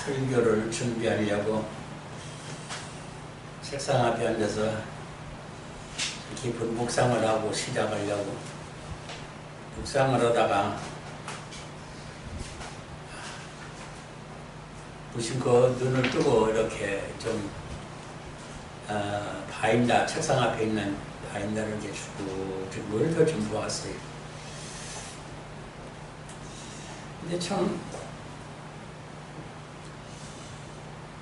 설교를 준비하려고 책상 앞에 앉아서 깊은 묵상을 하고 시작하려고 묵상을 하다가 무심코 눈을 뜨고 이렇게 좀 바인다, 책상 앞에 있는 바인다를 이렇게 쭉 머리를 좀 보았어요. 근데 참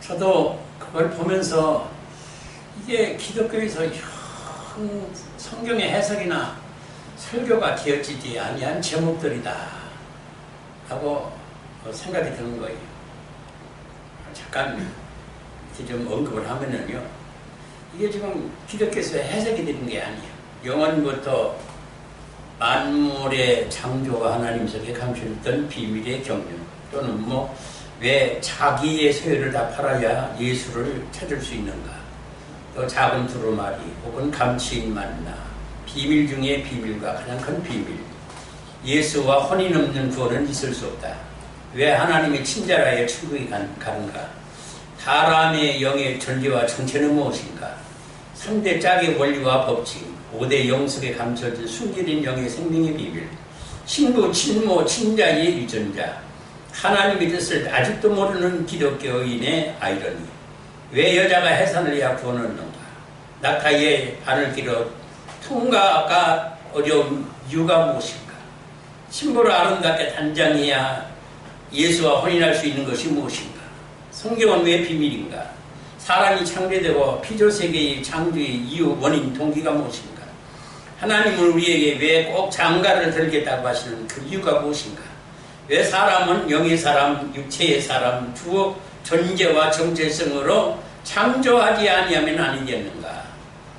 저도 그걸 보면서 이게 기독교에서 성경의 해석이나 설교가 되어지지 아니한 제목들이다 라고 생각이 드는 거예요. 잠깐 이렇게 좀 언급을 하면은요, 이게 지금 기독교에서 해석이 되는 게 아니에요. 영원부터 만물의 창조가 하나님 속에 감춰있던 비밀의 경륜, 또는 왜 자기의 소유를 다 팔아야 예수를 찾을 수 있는가, 또 작은 두루마리 혹은 감치인 만나, 비밀 중에 비밀과 가장 큰 비밀, 예수와 혼인 없는 구원은 있을 수 없다. 왜 하나님의 친자라야 천국에 가는가, 사람의 영의 전제와 정체는 무엇인가, 3대 짝의 원리와 법칙, 5대 영속에 감춰진 숨겨진 영의 생명의 비밀, 신부, 친모, 친자의 유전자, 하나님의 뜻을 아직도 모르는 기독교인의 아이러니, 왜 여자가 해산을 해야 구원을 얻는가, 낙타의 바늘길로 통과가 어려운 이유가 무엇인가, 신부를 아름답게 단장해야 예수와 혼인할 수 있는 것이 무엇인가, 성경은 왜 비밀인가, 사람이 창조되고 피조세계의 창조의 이유, 원인, 동기가 무엇인가, 하나님은 우리에게 왜 꼭 장가를 들겠다고 하시는 그 이유가 무엇인가, 왜 사람은 영의 사람, 육체의 사람, 두 존재와 정체성으로 창조하지 아니하면 아니겠는가,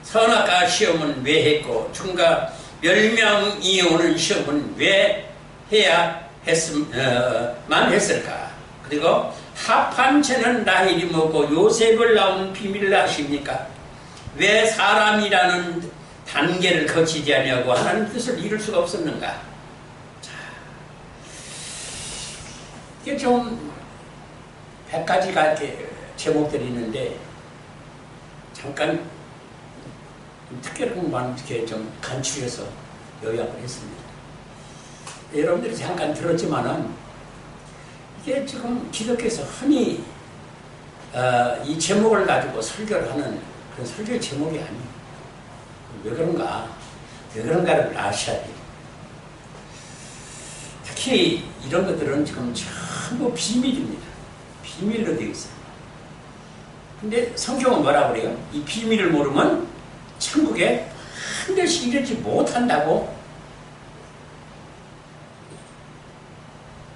선악과 시험은 왜 했고 중과 멸망이 오는 시험은 왜 해야 했을까, 그리고 합한 채는 라헬이 뭐고 요셉을 낳은 비밀을 아십니까, 왜 사람이라는 단계를 거치지 아니하고 하나님 뜻을 이룰 수가 없었는가. 자, 이게 좀 100가지가 이렇게 제목들이 있는데 잠깐 특별한 이렇게 좀 간추려서 요약을 했습니다. 여러분들이 잠깐 들었지만은 이게 지금 기독교에서 흔히 이 제목을 가지고 설교를 하는 그런 설교의 제목이 아니에요. 왜 그런가를 아셔야 돼요. 특히 이런 것들은 지금 전부 비밀입니다. 비밀로 되어 있어요. 근데 성경은 뭐라고 그래요? 이 비밀을 모르면 천국에 한결씩 이르지 못한다고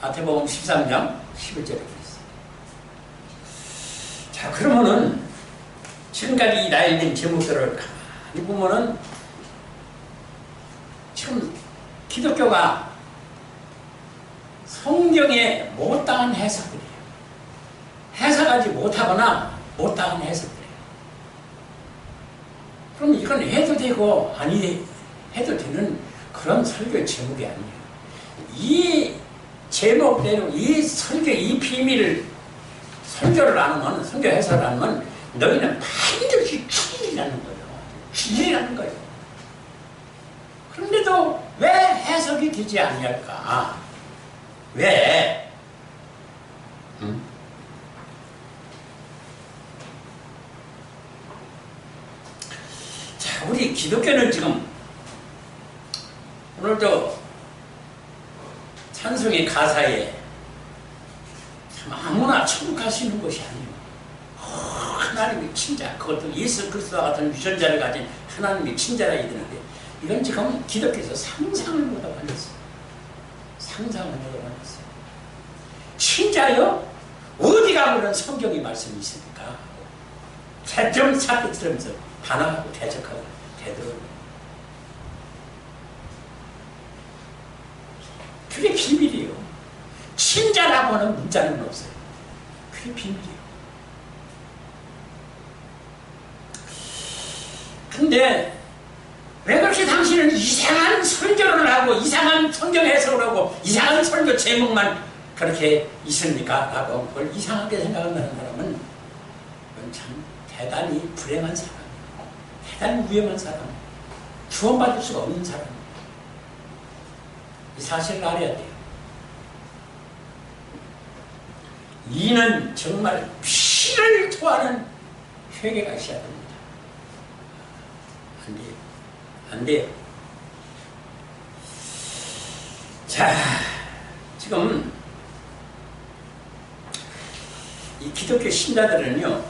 마태복음 13장 11절에 그랬어요. 자, 그러면은 지금까지 나에 있는 제목들을 가만히 보면은 지금 기독교가 성경에 못다한 해석들이에요. 해석하지 못하거나 못다한 해석들이에요. 그럼 이건 해도 되고 아니 해도 되는 그런 설교의 제목이 아니에요. 이 제목대로 이 설교, 이 비밀을 설교를 나누면, 설교 해설을 나누면 너희는 반드시 진리라는 거예요. 진리라는 거예요. 그런데도 왜 해석이 되지 않을까? 왜? 자, 우리 기독교는 지금 오늘도 찬송의 가사에 참 아무나 천국 갈 수 있는 것이 아니에요. 하나님의 친자, 그것도 예수 그리스도와 같은 유전자를 가진 하나님의 친자라 이러는데 이건 지금 기독교에서 상상을 못하고 앉았어요. 상상을 못하고 앉았어요. 친자요? 어디가 그런 성경의 말씀이 있습니까? 대점 사태 들으면서 반항하고 대적하고 되더라고요. 그게 비밀이에요. 친자라고 하는 문자는 없어요. 그게 비밀이에요. 근데 왜 그렇게 당신은 이상한 설교를 하고 이상한 성경 해석을 하고 이상한 설교 제목만 그렇게 있습니까? 라고 그걸 이상하게 생각한다는 사람은 그건 참 대단히 불행한 사람, 대단히 위험한 사람, 구원받을 수가 없는 사람. 이 사실을 알아야 돼요. 이는 정말 피를 토하는 회개가 있어야 됩니다. 안 돼요. 안 돼요. 자, 지금 이 기독교 신자들은요,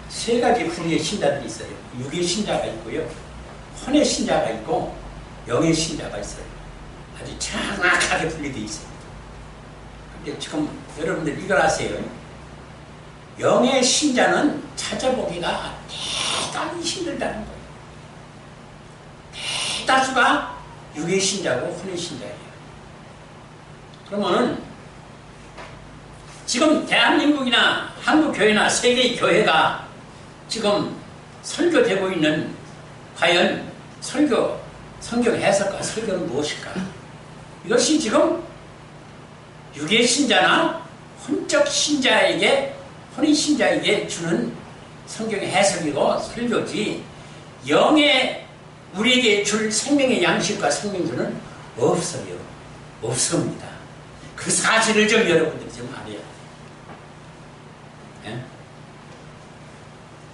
세 가지 부류의 신자들이 있어요. 육의 신자가 있고요, 혼의 신자가 있고, 영의 신자가 있어요. 아주 정확하게 분리되어 있습니다. 근데 지금 여러분들 이걸 아세요? 영의 신자는 찾아보기가 대단히 힘들다는 거예요. 대다수가 육의 신자고 혼의 신자예요. 그러면은 지금 대한민국이나 한국교회나 세계의 교회가 지금 설교되고 있는 과연 설교, 성경 해석과 설교는 무엇일까? 이것이 지금 육의 신자나 혼적 신자에게, 혼의 신자에게 주는 성경의 해석이고 설교지, 영의 우리에게 줄 생명의 양식과 생명주는 없어요. 없습니다. 그 사실을 좀 여러분들이 좀 알아야 돼요. 예?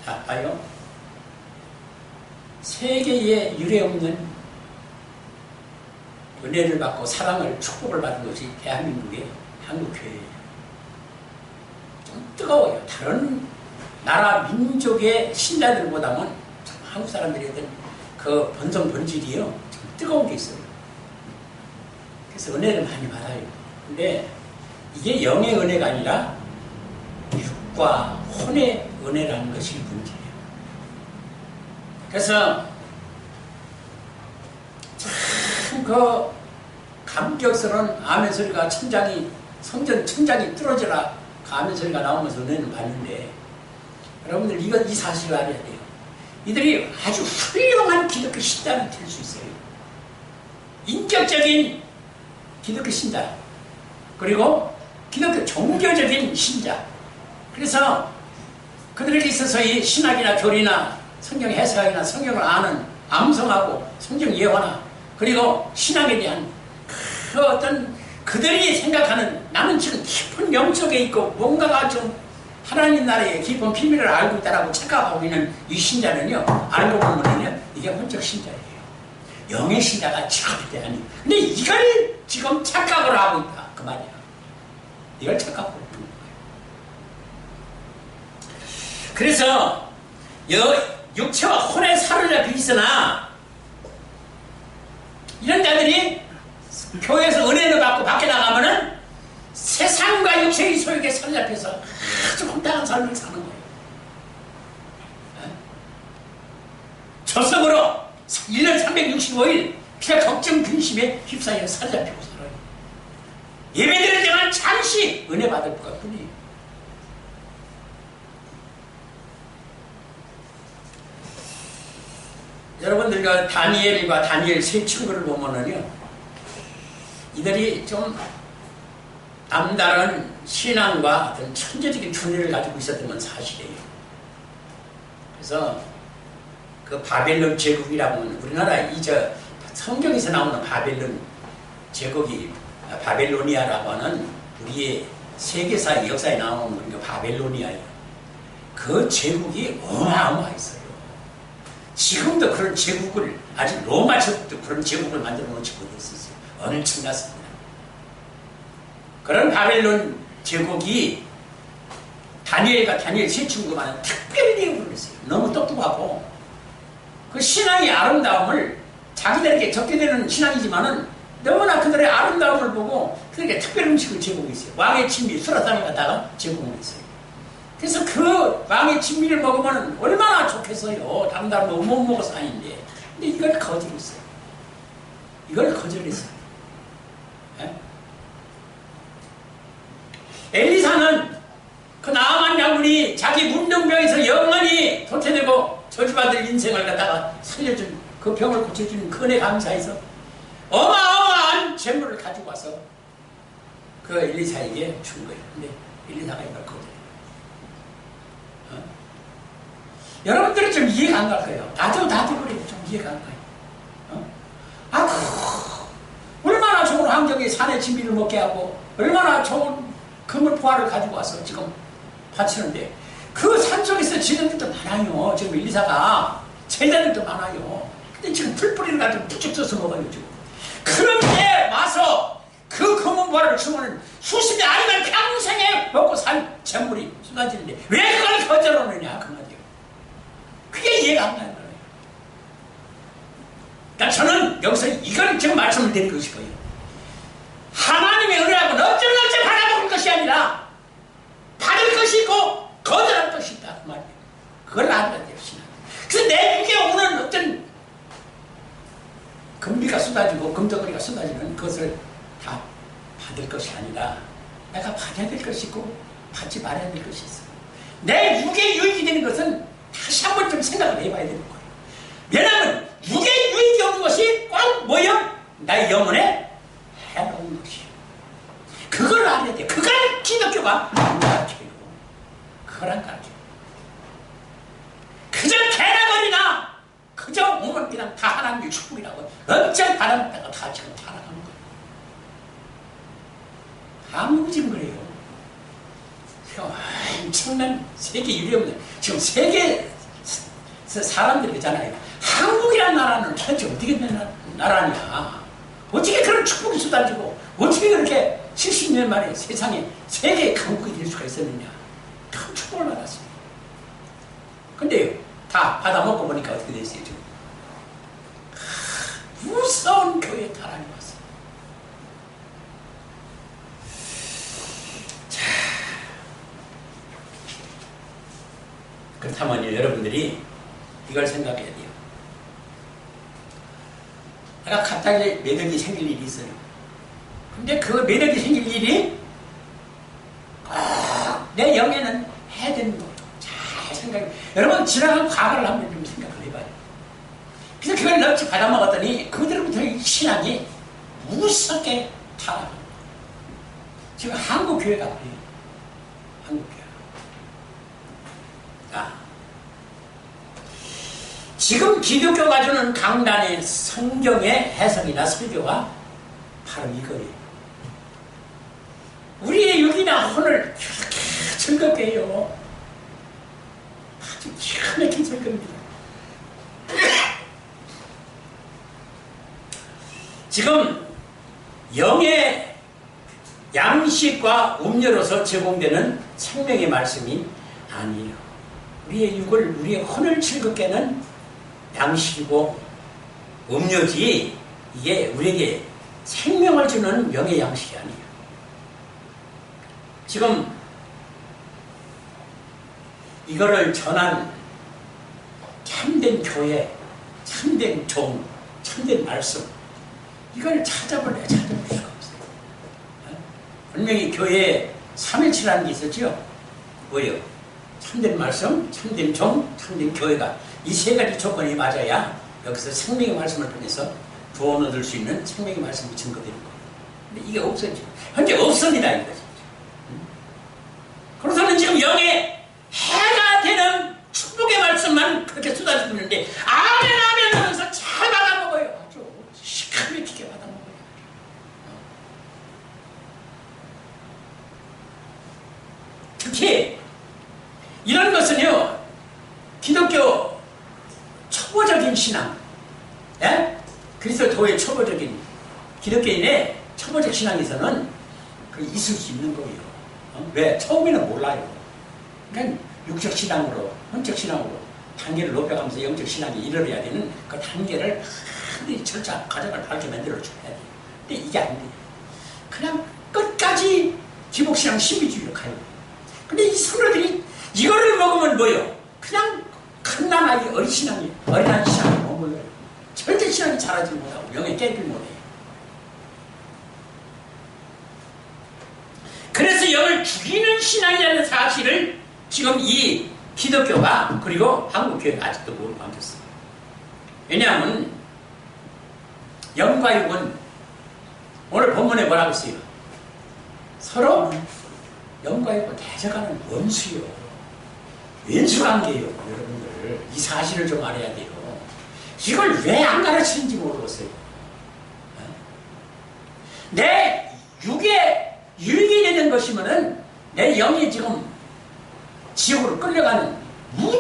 자, 봐요. 세계에 유례없는 은혜를 받고 사랑을, 축복을 받은 것이 대한민국의 한국교회예요. 좀 뜨거워요. 다른 나라 민족의 신자들보다는 한국 사람들이 어떤 그 본성 본질이요, 좀 뜨거운 게 있어요. 그래서 은혜를 많이 받아요. 근데 이게 영의 은혜가 아니라 육과 혼의 은혜라는 것이 문제예요. 그래서 참 그 감격스러운 아멘 소리가 성전 천장이 뚫어져라 그 아멘 소리가 나오면서 은혜는 받는데, 여러분들 이 사실을 알아야 돼요. 이들이 아주 훌륭한 기독교 신자가 될 수 있어요. 인격적인 기독교 신자, 그리고 기독교 종교적인 신자. 그래서 그들에게 있어서 이 신학이나 교리나 성경 해석이나 성경을 아는 암송하고 성경 예화나 그리고 신학에 대한 그 어떤 그들이 생각하는, 나는 지금 깊은 영적에 있고 뭔가가 좀 하나님 나라의 깊은 비밀을 알고 있다라고 착각하고 있는 이 신자는요, 알고 보면요, 이게 혼적 신자예요. 영의 신자가 직업이 아니. 근데 이걸 지금 착각을 하고 있다 그 말이야. 이걸 착각하고 있는 거예요. 그래서 육체와 혼에 사로잡혀 있으나 이런 자들이 교회에서 은혜를 받고 밖에 나가면은 세상과 육체의 소욕에 사로잡혀서 아주 혼탁한 삶을 사는 거예요. 저속으로 1년 365일 피가 걱정 근심에 휩싸여 사로잡히고 살아요. 예배드릴 때만 잠시 은혜 받을 것 뿐이에요. 여러분들과 다니엘과 다니엘 세 친구를 보면은요, 이들이 좀 남다른 신앙과 어떤 천재적인 두뇌를 가지고 있었던 건 사실이에요. 그래서 그 바벨론 제국이라고 하는, 우리나라 성경에서 나오는 바벨론 제국이 바벨로니아라고 하는 우리의 세계사의 역사에 나오는 그 바벨로니아예요. 그 제국이 어마어마했어요. 지금도 그런 제국을, 아직 로마 제국도 그런 제국을 만들어 놓지 못했었어요. 엄청났습니다. 그런 바벨론 제국이 다니엘과 다니엘 세 친구만 특별히 불렀어요. 너무 똑똑하고 그 신앙의 아름다움을, 자기들에게 적게 되는 신앙이지만은 너무나 그들의 아름다움을 보고 그들에게 특별 음식을 제공했어요. 왕의 진미 수라상에 갖다가 제공을 했어요. 그래서 그 왕의 진미를 먹으면 얼마나 좋겠어요. 다른 사람 못 먹어서 아닌데. 근데 이걸 거절했어요. 이걸 거절했어요. 네? 엘리사는 그 나아만 장군이 자기 문둥병에서 영원히 도태되고 저주받을 인생을 갖다가 살려준, 그 병을 고쳐주는 그 은혜 감사해서 어마어마한 재물을 가지고 와서 그 엘리사에게 준 거예요. 근데 엘리사가 이걸 거절해요. 여러분들은 좀 이해가 안 갈 거예요. 나도 그래요. 좀 이해가 안 가요. 얼마나 좋은 환경에 산의 진미를 먹게 하고 얼마나 좋은 그물 포화를 가지고 와서 지금 바치는데 그 산속에서 지도들도 많아요. 지금 엘리사가 제자들도 많아요. 근데 지금 풀뿌리를 가지고 푹쭉 쪄서 먹어요. 지금. 그런데 와서 그 검은 보화를 주면 수십 년 아니면 평생에 먹고 살 재물이 쏟아지는데 왜 그걸 거절하느냐 그 말이에요. 그게 이해가 안 가는 거예요. 그러니까 저는 여기서 이걸 지금 말씀을 드리고 싶어요. 하나님의 은혜하고는 어쩌면 받아먹을 것이 아니라 받을 것이 있고 거절할 것이 있다 그 말이에요. 그걸 알아야 돼요. 그래서 내 육에 오는 어떤 금비가 쏟아지고 금덩어리가 쏟아지는 그것을 다 받을 것이 아니라 내가 받아야 될 것이 있고 받지 말아야 될 것이 있어. 내 육에 유익이 되는 것은 다시 한번 좀 생각을 해봐야 되는 거예요. 왜냐하면 육에 유익이 오는 것이 꼭 뭐예요? 나의 영혼에 해로운 것이에요. 그걸 알아야 돼. 그걸 기독교가 안 가르쳐요. 그걸 안 가르쳐요. 그저 개나거리나 그저 오면 그냥 다 하나님의 축복이라고 엄청 바람다가 다 지금 살아가는 거예요. 다 무너진 거예요. 엄청난 세계 유례없는 지금 세계 사람들이잖아요. 한국이라는 나라는 도대체 어떻게 된 나라냐. 어떻게 그런 축복이 쏟아지고 어떻게 그렇게 70년 만에 세상에 세계의 강국이 될 수가 있었느냐. 큰 축복을 받았어요. 근데요, 다 받아먹고 보니까 어떻게 됐어요, 지금? 무서운 교회 타락이 왔어요. 자, 그렇다면요, 여러분들이 이걸 생각해야 돼요. 내가 갑자기 매력이 생길 일이 있어요. 근데 그 매력이 생길 일이 내 영에는 해야 되는 거. 잘 생각해. 여러분, 지나간 과거를 한번 좀 생각을 해봐요. 그래서 그걸 넙치 받아먹었더니 그들부터 이 신앙이 무섭게 타락합니다. 지금 한국교회가 그래요. 한국교회. 자, 지금 기독교가 주는 강단의 성경의 해석이나 설교가 바로 이거예요. 우리의 육이나 혼을 그렇게 즐겁게 해요. 아주 기가 막힌 설교입니다. 지금 영의 양식과 음료로서 제공되는 생명의 말씀이 아니에요. 우리의 육을, 우리의 혼을 즐겁게 하는 양식이고 음료지 이게 우리에게 생명을 주는 영의 양식이 아니에요. 지금 이거를 전한 참된 교회, 참된 종, 참된 말씀 이걸 찾아볼 수가 없어요. 분명히 교회에 317이라는 게 있었죠. 뭐예요? 참된 말씀, 참된 종, 참된 교회가 이 세 가지 조건이 맞아야 여기서 생명의 말씀을 통해서 구원 얻을 수 있는 생명의 말씀이 증거되는 거예요. 근데 이게 없어지죠. 현재 없습니다. 이거죠. 그래서는 지금 영의 해가 되는 축복의 말씀만 그렇게 쏟아지고 있는데 아멘 아멘 하면서 잘 받아먹어요. 아주 시커멓게 받아먹어요. 특히 이런 것은요, 기독교 초보적인 신앙, 예? 그리스도의 초보적인 기독교인의 초보적 신앙에서는 있을 수 있는 거예요. 왜? 처음에는 몰라요. 그러니까 육적 신앙으로, 혼적 신앙으로 단계를 높여가면서 영적 신앙이 이르러야 되는 그 단계를 절차, 과정을 밝게 만들어줘야 돼요. 근데 이게 안 돼요. 그냥 끝까지 기복신앙 신비주의로 가요. 근데 이 성도들이 이거를 먹으면 뭐예요? 그냥 갓난아기 어린신앙이, 어린아이 신앙이 머물러요. 절대 신앙이 자라지 못하고 영에 깨질 못해요. 그래서 영을 죽이는 신앙이라는 사실을 지금 이 기독교가 그리고 한국교회가 아직도 모르고 앉았어요. 왜냐하면 영과 육은 오늘 본문에 뭐라고 써요? 서로 영과 있고 대적하는 원수요. 왼수관계요. 여러분들 이 사실을 좀 알아야 돼요. 이걸 왜 안 가르치는지 모르겠어요. 내 육에 유익이 되는 것이면은 내 영이 지금 지옥으로 끌려가는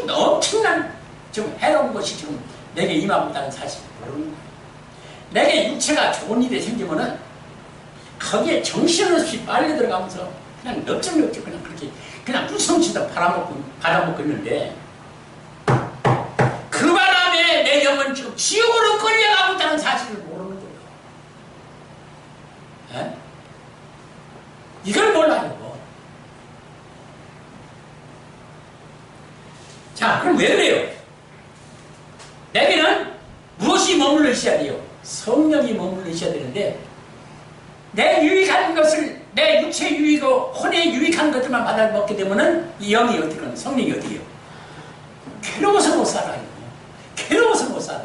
엄청난 지금 해로운 것이 지금 내게 임하고 있다는 사실을 모르는 거예요. 내게 육체가 좋은 일이 생기면은 거기에 정신없이 빨려 들어가면서 그냥 넙죽넙죽 그냥 그렇게 그냥 무성치도 받아먹고 있는데 그 바람에 내 영은 지금 지옥으로 끌려가고 있다는 사실을 모르는 거예요. 에? 이걸 몰라요. 자, 그럼 왜 그래요? 내게는 무엇이 머물러 있어야 돼요? 성령이 머물러 있어야 되는데 내 유익한 것을 내 육체 유익고 혼의 유익한 것들만 받아먹게 되면은 이 영이 어떻게 하는 성령이 어떻게 해요? 괴로워서 못 살아요. 괴로워서 못 살아.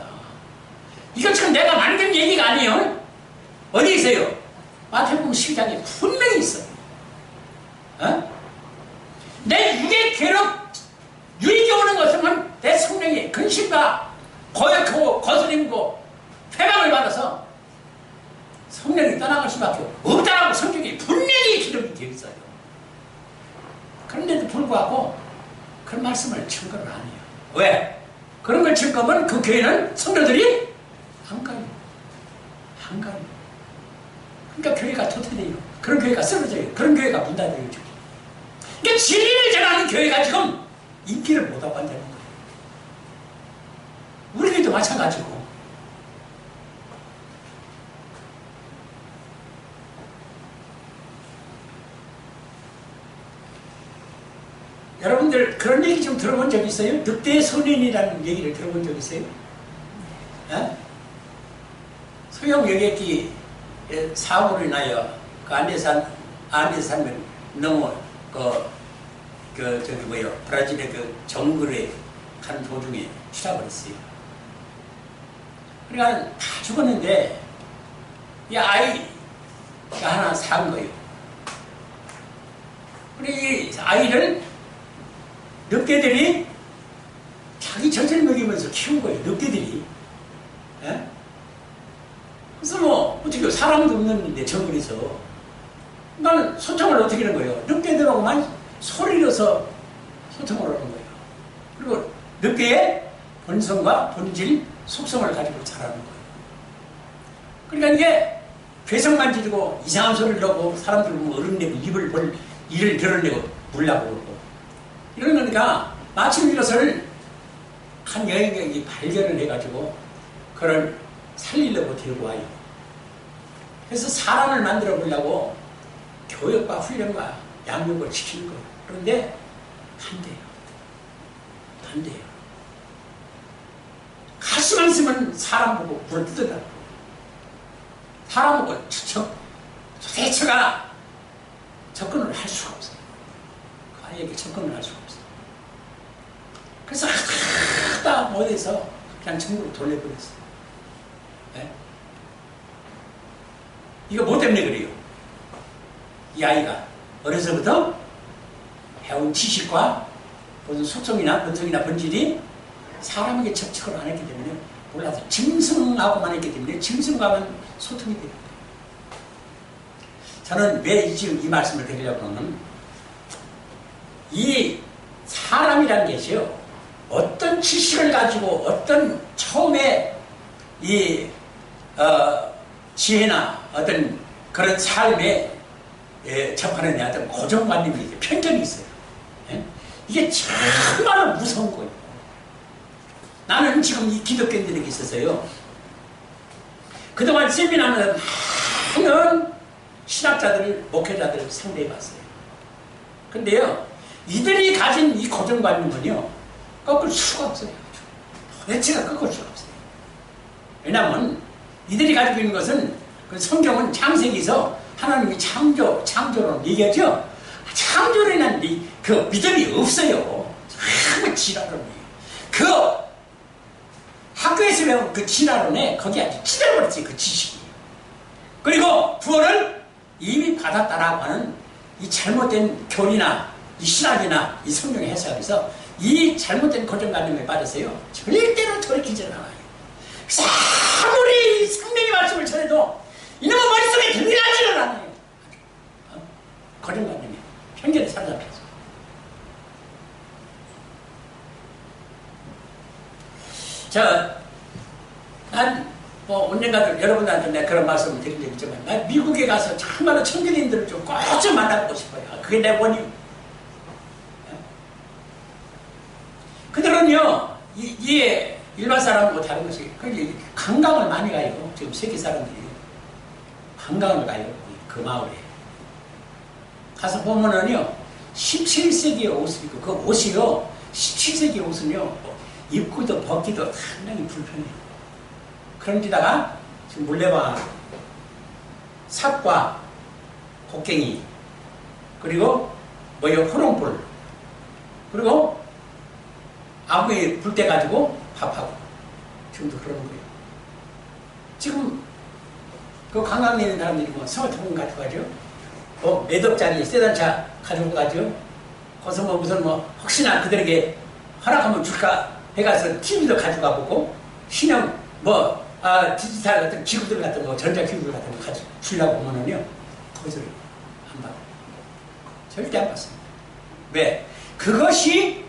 이건 지금 내가 만든 얘기가 아니에요. 어디 있어요? 마태복음 12장에 분명히 있어요. 어? 내 육의 유익이 오는 것은 내 성령의 근심과 고역하고 거스림고 회방을 받아서 성령이 떠나갈 수밖에 없다라고 성경이 분명히 기록이 되어 있어요. 그런데도 불구하고 그런 말씀을 증거를 안 해요. 왜? 그런 걸 증거하면 그 교회는 성도들이 안 가요. 안 가요. 그러니까 교회가 도태돼요. 그런 교회가 쓰러져요. 그런 교회가 문 닫아요. 그러니까 진리를 전하는 교회가 지금 인기를 못하고 한다는 거예요. 우리 교회도 마찬가지고. 여러분들 그런 얘기 좀 들어본 적 있어요? 늑대의 소년이라는 얘기를 들어본 적 있어요? 어? 소형 여객기 사고로 인하여 그 안데산 넘어 브라질의 그 정글에 가는 도중에 추락을 그러니까 다 죽었는데 이 아이가 하나 산 거예요. 그리고 이 아이를 늑대들이 자기 젖을 먹이면서 키운 거예요. 늑대들이. 예? 그래서 뭐 어떻게 사람도 없는데 정글에서 나는 소통을 어떻게 하는 거예요? 늑대들하고만 소리로서 소통을 하는 거예요. 그리고 늑대의 본성과 본질, 속성을 가지고 자라는 거예요. 그러니까 이게 괴성만 지르고 이상한 소리를 하고 사람들 보면 어른내고 이를 드러내고 물라고 그러고 이런 거니까 마침 이것을 한 여행객이 발견을 해가지고 그걸 살리려고 데리고 와요. 그래서 사람을 만들어 보려고 교육과 훈련과 양육을 시키는 거예요. 그런데 안 돼요. 안 돼요. 가시만 쓰면 사람 보고 물을 뜯으라고. 사람 보고 도대체가 접근을 할 수가 없어요. 그 아이에게 접근을 할 수가 없어요. 그래서 하다 못해서 그냥 전국으로 돌려버렸어요. 네? 이거 뭐 때문에 그래요? 이 아이가 어려서부터 배운 지식과 무슨 속성이나 본성이나 본질이 사람에게 접촉을 안 했기 때문에 몰라서 짐승하고만 했기 때문에 짐승과만 소통이 돼요. 저는 왜 지금 이 말씀을 드리려고 하면 이 사람이라는 것이요 어떤 지식을 가지고 어떤 처음에 이 지혜나 어떤 그런 삶에 접하는 어떤 고정관념이 편견이 있어요. 예? 이게 정말 무서운 거예요. 나는 지금 이 기독교인들에게 있어서요 그동안 세미나는 많은 신학자들을 목회자들을 상대해 봤어요. 근데요 이들이 가진 이 고정관념은요 꺾을 수가 없어요. 도대체가 꺾을 수가 없어요. 왜냐하면 이들이 가지고 있는 것은 그 성경은 창세기에서 하나님이 창조론 얘기하죠. 창조론에 대한 그 믿음이 없어요. 정말 지랄론이에요. 그 학교에서 배운 그 지랄론에 거기 아주 찌들어버렸어요. 그 지식이. 그리고 구원을 이미 받았다라고 하는 이 잘못된 교리나 이 신학이나 이 성경의 해석에서 이 잘못된 고정관념에 빠졌어요. 절대로 돌이키지는 않아요. 그래서 아무리 성령의 말씀을 전해도 이놈의 머릿속에 들어가지는 않아요. 고정관념이 편견에 사로잡혀서. 난 언젠가도 여러분들한테 내가 그런 말씀을 드린 적이 있지만, 난 미국에 가서 정말로 청교인들을 좀 꼭 좀 만나보고 싶어요. 그게 내 원인. 그들은요, 일반 사람하고 다른 것이, 관광을 많이 가요. 지금 세계 사람들이. 관광을 가요. 그 마을에. 가서 보면은요, 17세기의 옷을 입고, 그 옷이요, 17세기 옷은요, 입고도 벗기도 상당히 불편해요. 그런데다가 지금 물레방, 삽과 곡괭이, 그리고 호롱불, 그리고 아구에 불 때 가지고 밥하고, 지금도 그러는 거예요. 지금 그 관광 내는 사람들이 스마트폰 가지고 가죠. 몇 억짜리 세단차 가지고 가죠. 거기서 무슨 혹시나 그들에게 허락하면 줄까 해가서 TV도 가지고 가보고, 신형 디지털 같은 기구들 같은 거, 전자기구들 같은 거 가지고 주려고 보면은요, 거기서 안 받아요. 절대 안 받습니다. 왜? 그것이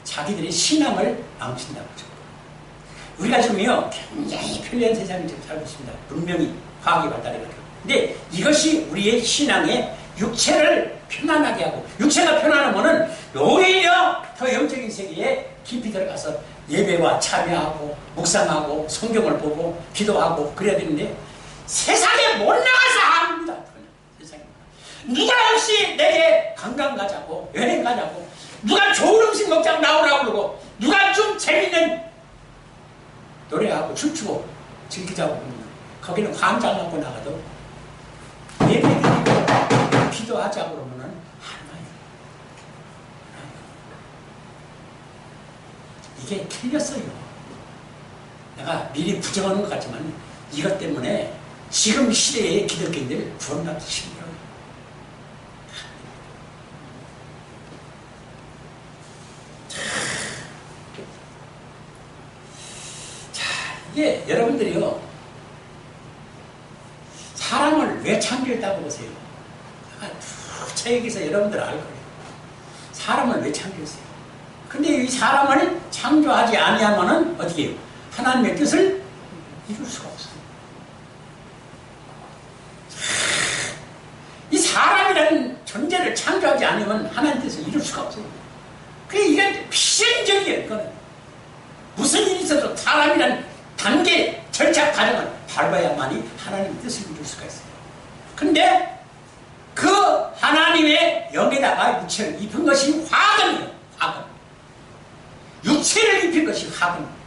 자기들의 신앙을 망친다고 하죠. 우리가 지금요, 굉장히 편리한 세상에 지금 살고 있습니다. 분명히 과학이 발달해가지고. 근데 이것이 우리의 신앙의 육체를 편안하게 하고, 육체가 편안하면은 오히려 더 영적인 세계에 깊이 들어가서 예배와 참여하고, 묵상하고, 성경을 보고, 기도하고, 그래야 되는데, 세상에 못 나가서 합니다. 세상에. 누가 없이 내게 관광 가자고, 여행 가자고, 누가 좋은 음식 먹자고 나오라고 그러고, 누가 좀 재밌는 노래하고 춤추고 즐기자고 그러면, 거기는 광장하고 나가도 예배드리고 기도하자고 그러면은 안 와요. 이게 틀렸어요. 내가 미리 부정하는 것 같지만 이것 때문에 지금 시대의 기독교인들 구원받기 힘들어요. 자, 이게 여러분들이요, 사람을 왜 창조했다고 보세요? 저 얘기에서 여러분들 알 거예요. 사람을 왜 창조했어요? 근데 이 사람을 창조하지 아니하면은 어떻게 해요? 하나님의 뜻을 이룰 수가 없어요. 이 사람이라는 존재를 창조하지 않으면 하나님의 뜻을 이룰 수가 없어요. 그게 이게 필연적이에요. 이거는 무슨 일이 있어도 사람이라는 단계, 절차, 과정을 밟아야만이 하나님의 뜻을 이룰 수가 있어요. 근데 그 하나님의 영에다가 육체를 입힌 것이 화근이에요. 화근. 육체를 입힌 것이 화근입니다.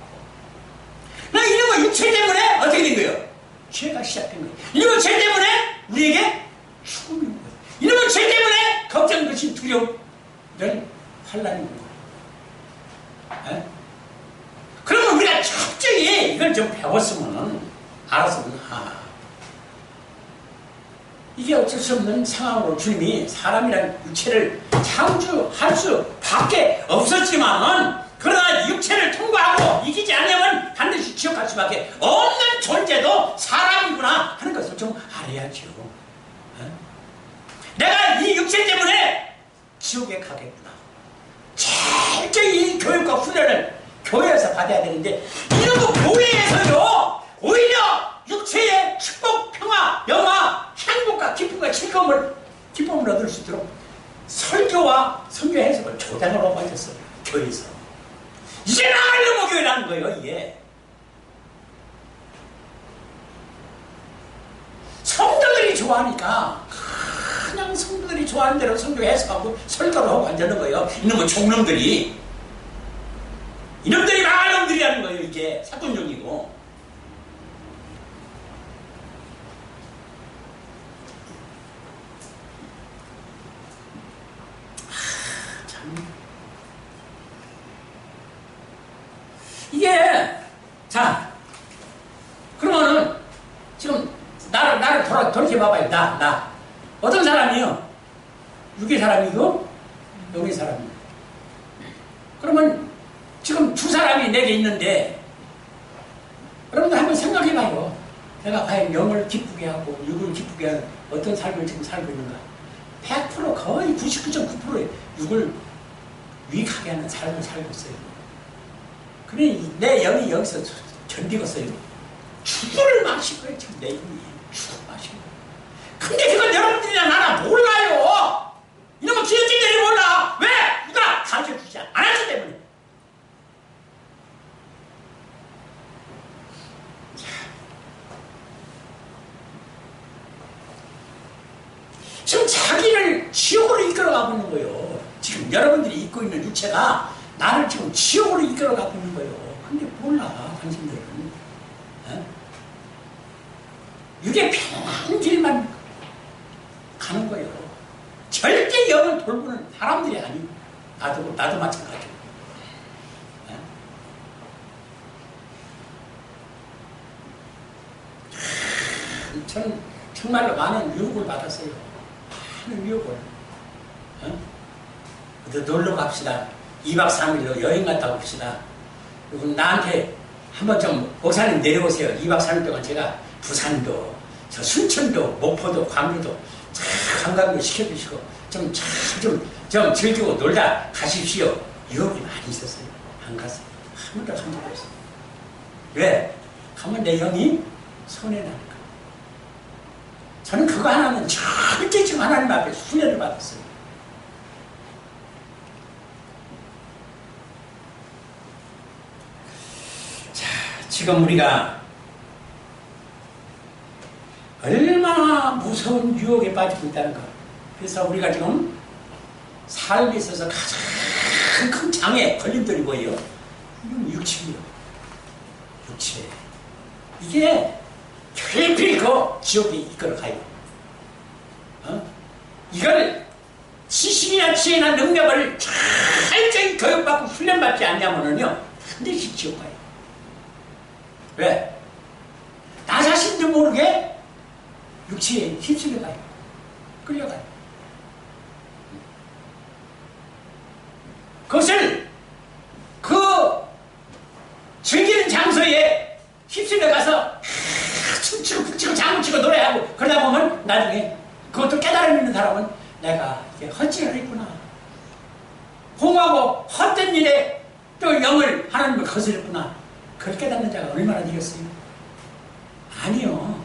이놈의 육체 때문에 어떻게 된 거예요? 죄가 시작된 거예요. 이놈의 죄 때문에 우리에게 죽음이 온 거예요. 이놈의 죄 때문에 걱정, 근심, 두려움, 이런 환란이 온 거예요. 그러면 우리가 철저히 이걸 좀 배웠으면, 알았으면, 이게 어쩔 수 없는 상황으로 주님이 사람이란 육체를 창조할 수밖에 없었지만, 그러나 육체를 통과하고 이기지 않으면 반드시 지옥 갈 수밖에 없는 존재도 사람이구나 하는 것을 좀 알아야죠. 내가 이 육체 때문에 지옥에 가겠구나. 철저히 이 교육과 훈련을 교회에서 받아야 되는데, 이런 거 교회에서요, 오히려 육체의 축복, 평화, 영화, 행복과 기쁨과 기쁨을 얻을 수 있도록 설교와 성경 해석을 조장을 하고 있었어요. 교회에서. 이제 나가려고 교회라는 거예요, 이게. 성도들이 좋아하니까 그냥 성도들이 좋아하는 대로 성경 해석하고 설교를 하고 앉는 거예요. 이놈의 종놈들이. 이놈들이 망할 놈들이라는 거예요, 이게. 사돈용이고. 이게, 자, 그러면은, 지금, 나를 돌이켜봐봐요. 나. 어떤 사람이요? 육의 사람이고 영의 사람이고. 그러면 지금 두 사람이 내게 있는데 여러분들 한번 생각해봐요. 내가 과연 영을 기쁘게 하고 육을 기쁘게 하는 어떤 삶을 지금 살고 있는가. 100% 거의 99.9%의 육을 유익하게 하는 삶을 살고 있어요. 그래 내 영이 여기서 견디겠어요. 죽을 마시고요. 지금 내 영이 죽을 마시고. 근데 그건 여러분들이나 나나 몰라요. 이놈의 기업진들이 몰라. 왜? 누가 가르쳐주지 않았기 때문에. 지금 자기를 지옥으로 이끌어가고 있는 거예요. 지금 여러분들이 입고 있는 육체가 나를 지금 지옥으로 이끌어가고 있는 거예요. 근데 몰라, 당신들은. 어? 육의 편한 길만 가는 거예요. 절대 영을 돌보는 사람들이 아니고 나도 마찬가지고. 어? 저는 정말로 많은 유혹을 받았어요. 많은 유혹을. 어? 어디 놀러 갑시다. 2박 3일로 여행 갔다 옵시다. 그리고 나한테 한번 좀 목사님 내려오세요. 2박 3일 동안 제가 부산도, 저 순천도, 목포도, 광주도 관광도 시켜주시고 좀 즐기고 놀다 가십시오. 유혹이 많이 있었어요. 안 갔어요. 한 번도 간 적이 없어요. 왜? 가면 내 영이 손해나니까. 저는 그거 하나는 절대 지금 하나님 앞에 순회를 받았어요. 자, 지금 우리가 얼마나 무서운 유혹에 빠지고 있다는 것. 그래서 우리가 지금 삶에 있어서 가장 큰 장애, 걸림돌이 뭐예요? 이건 육체예요. 육체. 이게 필필 그 지옥에 이끌어가요. 어? 이걸 지식이나 지혜나 능력을 철저히 교육받고 훈련받지 않냐면요 반드시 지옥 가요. 왜? 나 자신도 모르게 육체에 휩쓸려 가요. 끌려가요. 그것을 그 즐기는 장소에 휩쓸려 가서 춤추고 북치고 장구치고 노래하고 그러다 보면 나중에 그것도 깨달음 있는 사람은 내가 이게 헛짓을 했구나. 공하고 헛된 일에 또 영을 하나님을 거스렸구나. 그걸 깨닫는 자가 얼마나 되겠어요? 아니요.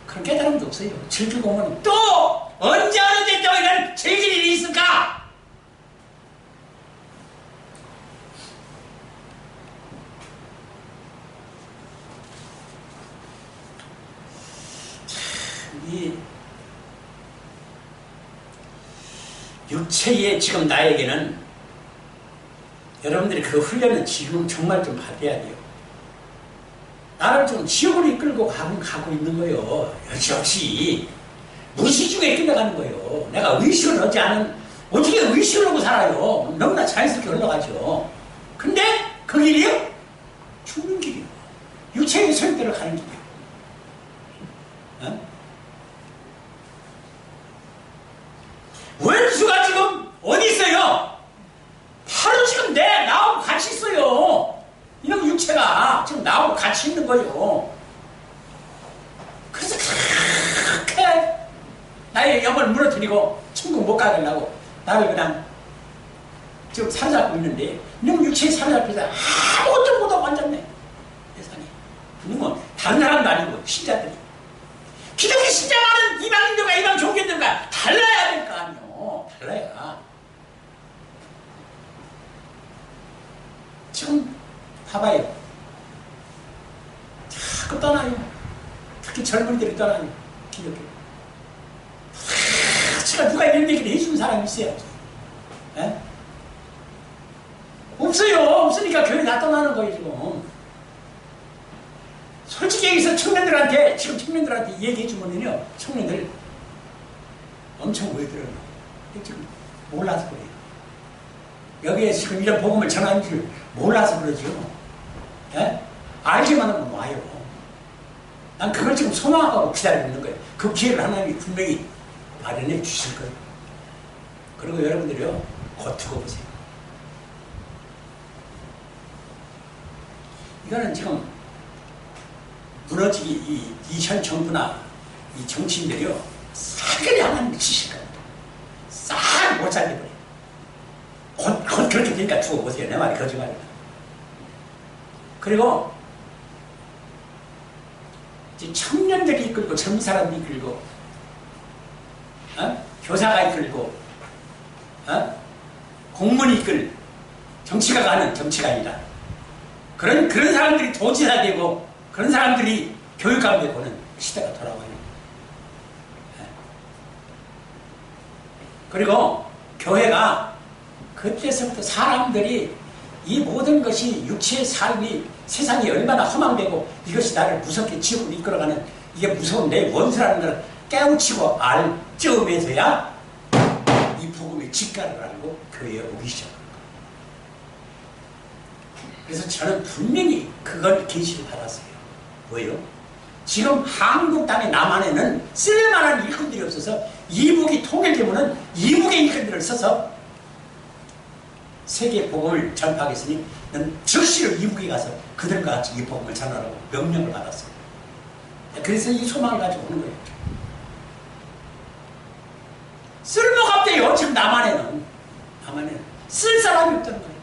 그런 깨달음도 없어요. 즐기고 오면 또 언제 어느 때또 이런 즐길 일이 있을까? 이 육체의 지금 나에게는 여러분들이 그 훈련은 지금 정말 좀 받아야 돼요. 나를 좀 지옥으로 이끌고 가고 있는 거예요. 여지없이 무시 중에 끌려가는 거예요. 내가 의식을 하지 않은 어떻게 의식을 하고 살아요? 너무나 자연스럽게 흘러가죠. 근데 그 길이요? 죽는 길이요. 육체의 소용대로 가는 길이요. 어? 원수가 지금 어디 있어요? 바로 지금 나하고 같이 있어요. 이놈 육체가 지금 나하고 같이 있는 거예요. 그래서 그렇게 나의 영을 무너뜨리고 천국 못 가게 하려고 나를 그냥 지금 사로잡고 있는데 이놈 육체에 사로잡혀서 아무것도 못하고 앉았네. 세상에. 이놈은 다른 사람도 아니고 신자들이. 기독교 신자만은 이방인들과 이방 종교들과 달라야 될 거 아니에요. 달라야. 지금 봐봐요. 자꾸 떠나요. 특히 젊은이들이 떠나요. 기독교. 제가 누가 이런 얘기를 해준 사람이 있어요? 에? 없어요. 없으니까 교회 다 떠나는 거예요, 지금. 솔직히 여기서 청년들한테, 지금 청년들한테 얘기해주면요, 청년들 엄청 오해들어요. 지금 몰라서 그래요. 여기에 지금 이런 복음을 전하는 줄 몰라서 그러죠. 예? 알기만 하면 와요. 난 그걸 지금 소망하고 기다리고 있는 거예요. 그 기회를 하나님이 분명히 마련해 주실 거예요. 그리고 여러분들이요, 곧 두고 보세요. 이거는 지금 무너지기, 현 정부나 이 정치인들이요, 사기를 하는 짓일 겁니다. 싹 못 살게 버려요. 곧 그렇게 되니까 두고 보세요. 내 말이 거짓말이다. 그리고 청년들이 이끌고 젊은 사람들이 이끌고 교사가 이끌고 공무원이 이끌 정치가 가는 정치가 아니라 그런 사람들이 도지사 되고 그런 사람들이 교육감 되고는 시대가 돌아와요. 그리고 교회가 그때서부터 사람들이 이 모든 것이 육체의 삶이 세상이 얼마나 허망되고 이것이 나를 무섭게 지옥으로 이끌어가는 이게 무서운 내 원수라는 걸 깨우치고 알 즈음에서야 이 복음의 직가를 알고 교회에 오기 시작한 거예요. 그래서 저는 분명히 그걸 계시를 받았어요. 뭐예요? 지금 한국 땅의 남한에는 쓸만한 일꾼들이 없어서 이북이 통일되면은 이북의 일꾼들을 써서 세계 복음을 전파하겠으니 는 즉시로 이북에 가서 그들과 같이 이 복음을 전하라고 명령을 받았어요. 그래서 이 소망을 가지고 오는 거예요. 쓸모가 없대요. 지금 남한에는 쓸 사람이 없다는 거예요.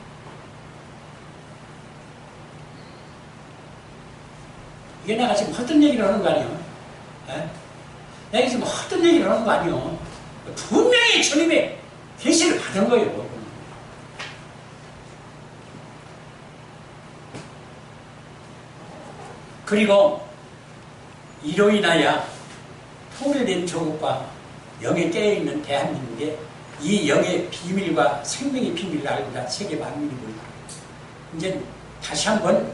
이게 내가 지금 헛된 얘기를 하는 거 아니에요? 내가 지금 헛된 얘기를 하는 거 아니에요? 분명히 주님의 계시를 받은 거예요. 그리고 이로 인하여 통일된 조국과 영에 깨어있는 대한민국에 이 영의 비밀과 생명의 비밀을 알고자 세계 만민이 모이고 이제 다시 한번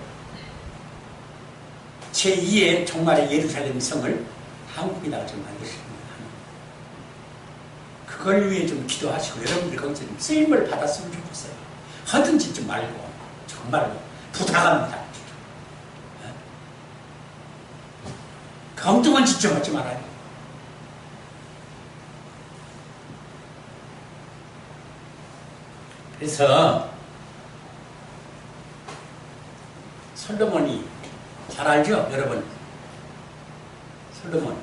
제2의 종말의 예루살렘 성을 한국에다가 좀 만드십니다. 그걸 위해 좀 기도하시고 여러분들이 거기서 좀 쓰임을 받았으면 좋겠어요. 허튼 짓 좀 말고 정말로 부탁합니다. 엉뚱한 짓 좀 하지 말아요. 그래서 솔로몬이 잘 알죠, 여러분? 솔로몬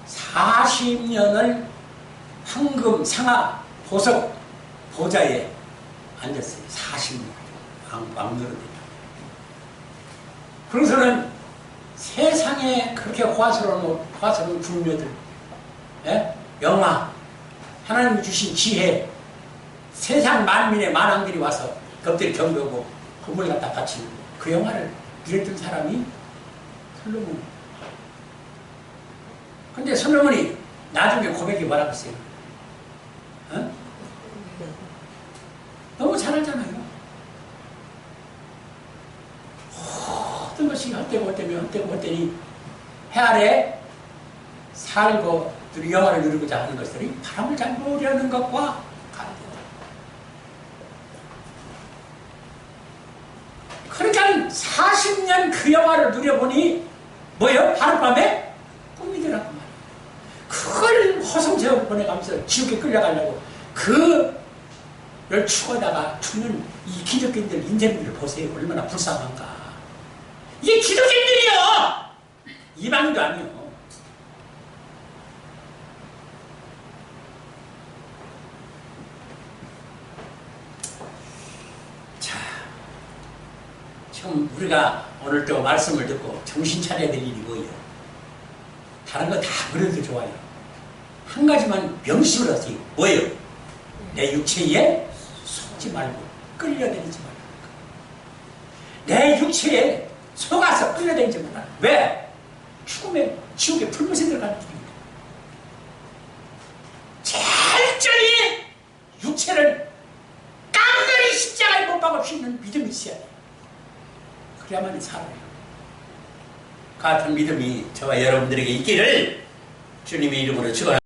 40년을 황금 상하 보석 보좌에 앉았어요. 40년 왕노릇. 그래서는 세상에 그렇게 화스러운 궁녀들, 영화, 하나님이 주신 지혜, 세상 만민의 만왕들이 와서 엎드려 경배하고 금을 갖다 바치는 그 영화를 누렸던 사람이 솔로몬. 근데 솔로몬이 나중에 고백이 뭐라고 했어요? 너무 잘하잖아요. 어떤 것이 헛되니 해 아래 살고 영화를 누리고자 하는 것들이 바람을 잘 모으려는 것과 같아요. 그러니까 40년 그 영화를 누려보니 뭐예요? 하룻밤에 꿈이더라고 말이에요. 그걸 허송세월 보내가면서 지옥에 끌려가려고 그를 추구하다가 죽는 이 기독교인들 인생들을 보세요. 얼마나 불쌍한가. 이게 기독교인들이요! 이방인도 아니요. 자, 지금 우리가 오늘 또 말씀을 듣고 정신 차려야 될 일이 뭐예요? 다른 거 다 버려도 좋아요. 한 가지만 명심을 하세요. 뭐예요? 내 육체에 속지 말고 끌려다니지 말고. 내 육체에 속아서 끌려다니지 말라. 왜? 죽음에 지옥에 풀무새 들어가는 길입니다. 철저히 육체를 깡그리 십자가에 못 박을 수 있는 믿음이 있어야 돼요. 그래야만 살아요. 같은 믿음이 저와 여러분들에게 있기를 주님의 이름으로 축원합니다.